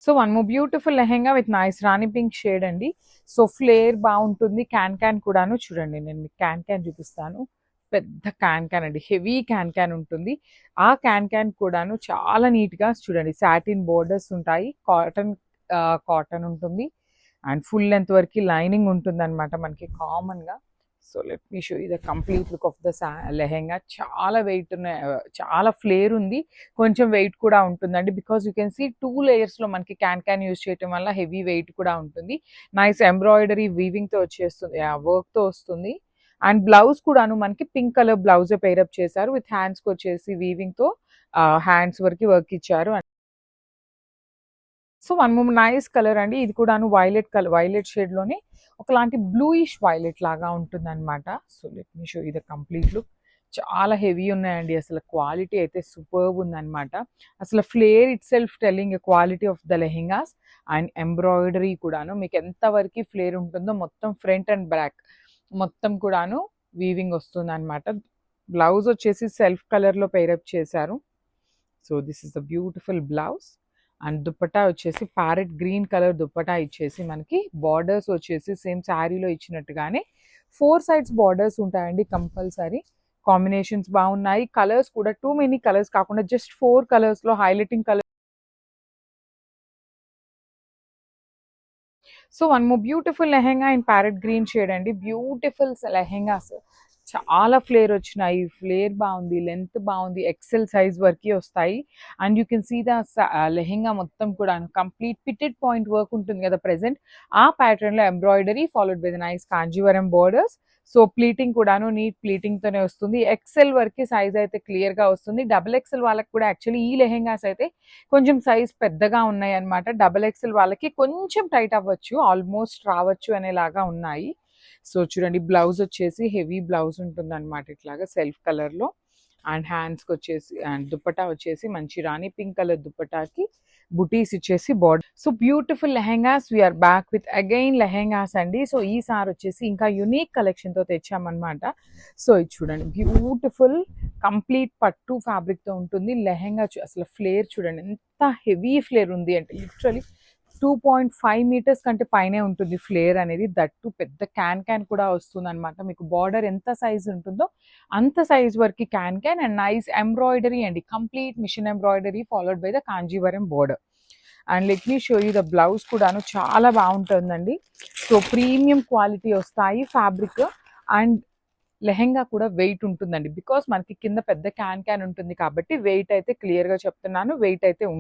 So one more beautiful lehenga with nice Rani pink shade అండి. So flare బాగుంటుంది. Can కూడాను చూడండి, నేను మీకు క్యాన్ చూపిస్తాను. పెద్ద క్యాన్ అండి, హెవీ క్యాన్ ఉంటుంది. ఆ క్యాన్ కూడాను చాలా నీట్గా చూడండి, సాటిన్ బోర్డర్స్ ఉంటాయి, కాటన్ ఉంటుంది అండ్ ఫుల్ లెంత్ వరకు లైనింగ్ ఉంటుంది అనమాట మనకి కామన్గా. So let me show you the complete look of the lehenga. చాలా వెయిట్ ఉన్నాయి, చాలా ఫ్లేర్ ఉంది, కొంచెం వెయిట్ కూడా ఉంటుందండి. బికాస్ యూ కెన్ సీ 2 లేయర్స్లో మనకి క్యాన్ యూజ్ చేయడం వల్ల హెవీ వెయిట్ కూడా ఉంటుంది. నైస్ ఎంబ్రాయిడరీ వీవింగ్తో వచ్చేస్తుంది, వర్క్తో వస్తుంది. అండ్ బ్లౌజ్ కూడాను మనకి పింక్ కలర్ బ్లౌజే పేరప్ చేశారు. విత్ హ్యాండ్స్కి వచ్చేసి వీవింగ్తో హ్యాండ్స్ వరకు వర్క్ ఇచ్చారు. So one more nice colour అండి, ఇది కూడాను వైలెట్ కలర్, వైలెట్ షేడ్లోనే ఒకలాంటి బ్లూయిష్ వైలెట్ లాగా ఉంటుంది అనమాట. సో లెట్ మీ షో ఇది కంప్లీట్ లుక్. చాలా హెవీ ఉన్నాయండి, అసలు క్వాలిటీ అయితే సూపర్బ్ ఉందన్నమాట. అసలు flair itself telling quality of the lehengas. And embroidery కూడాను మీకు ఎంతవరకు ఫ్లేర్ ఉంటుందో మొత్తం ఫ్రంట్ అండ్ బ్యాక్ మొత్తం కూడాను వీవింగ్ వస్తుంది అనమాట. బ్లౌజ్ వచ్చేసి సెల్ఫ్ కలర్లో పేరప్ చేశారు. So this is the beautiful blouse. And dupatta వచ్చేసి ప్యారెట్ గ్రీన్ కలర్ దుప్పటా ఇచ్చేసి మనకి బార్డర్స్ వచ్చేసి సేమ్ శారీలో ఇచ్చినట్టుగానే 4 సైడ్స్ బార్డర్స్ ఉంటాయండి కంపల్సరీ. కాంబినేషన్స్ బాగున్నాయి, కలర్స్ కూడా టూ మెనీ కలర్స్ కాకుండా జస్ట్ 4 కలర్స్లో highlighting colour. So one more beautiful lehenga in parrot green shade అండి. బ్యూటిఫుల్ లెహెంగాస్, చాలా ఫ్లేర్ వచ్చినాయి, ఫ్లేర్ బాగుంది, లెంత్ బాగుంది, ఎక్సెల్ సైజ్ వరకు వస్తాయి. And you can see the lehenga మొత్తం కూడా కంప్లీట్ పిటెడ్ పాయింట్ వర్క్ ఉంటుంది కదా ప్రెసెంట్, ఆ ప్యాటర్న్లో embroidery followed by the nice Kanjeevaram borders. So pleating కూడాను నీట్ ప్లీటింగ్తోనే వస్తుంది. ఎక్సెల్ వరకు సైజ్ అయితే క్లియర్గా వస్తుంది. డబుల్ ఎక్సెల్ వాళ్ళకి కూడా యాక్చువల్లీ ఈ లెహెంగాస్ అయితే కొంచెం సైజ్ పెద్దగా ఉన్నాయి అనమాట. డబుల్ ఎక్సెల్ వాళ్ళకి కొంచెం టైట్ అవ్వచ్చు, ఆల్మోస్ట్ రావచ్చు అనేలాగా ఉన్నాయి. సో చూడండి, బ్లౌజ్ వచ్చేసి హెవీ బ్లౌజ్ ఉంటుంది అనమాట ఇట్లాగా సెల్ఫ్ కలర్లో. అండ్ హ్యాండ్స్కి వచ్చేసి అండ్ దుప్పటా వచ్చేసి మంచి రాణి పింక్ కలర్ దుప్పటాకి బుటీస్ ఇచ్చేసి border. So beautiful lehengas, we are back with again lehengas అండి. సో ఈసారి వచ్చేసి ఇంకా యునీక్ కలెక్షన్తో తెచ్చామన్నమాట. సో ఇది చూడండి, బ్యూటిఫుల్ కంప్లీట్ పట్టు ఫ్యాబ్రిక్తో ఉంటుంది లెహెంగా. అసలు ఫ్లేర్ చూడండి ఎంత హెవీ ఫ్లేర్ ఉంది అంటే లిటరలీ 2.5 మీటర్స్ కంటే పైనే ఉంటుంది ఫ్లేర్ అనేది. దట్టు పెద్ద క్యాన్ కూడా వస్తుంది అనమాట. మీకు బార్డర్ ఎంత సైజ్ ఉంటుందో అంత సైజ్ వరకు క్యాన్ అండ్ నైస్ ఎంబ్రాయిడరీ అండి, complete machine embroidery followed by the Kanjeevaram border. And let me show you the blouse కూడాను చాలా బాగుంటుందండి. సో ప్రీమియం క్వాలిటీ వస్తాయి ఫ్యాబ్రిక్. అండ్ లెహెంగా కూడా వెయిట్ ఉంటుందండి, బికాస్ మనకి కింద పెద్ద క్యాన్ ఉంటుంది కాబట్టి వెయిట్ అయితే క్లియర్గా చెప్తున్నాను, వెయిట్ అయితే